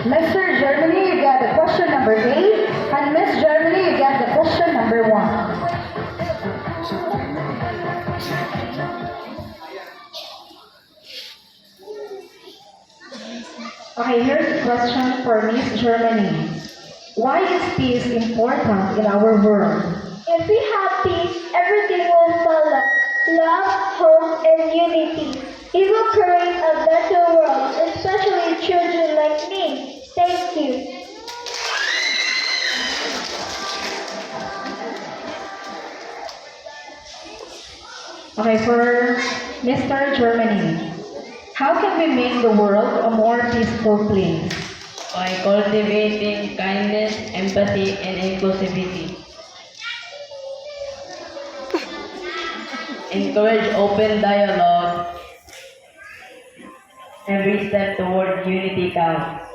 Mr. Germany, you get the question number 8. And Miss Germany, you get the question number 1. Okay, here's a question for Miss Germany. Why is peace important in our world? If we have peace, everything will follow. Love, hope, and unity. It will create a better world, especially children like me. Thank you. Okay, for Mr. Germany. How can we make the world a more peaceful place? By cultivating kindness, empathy, and inclusivity. Encourage open dialogue. Every step toward unity counts.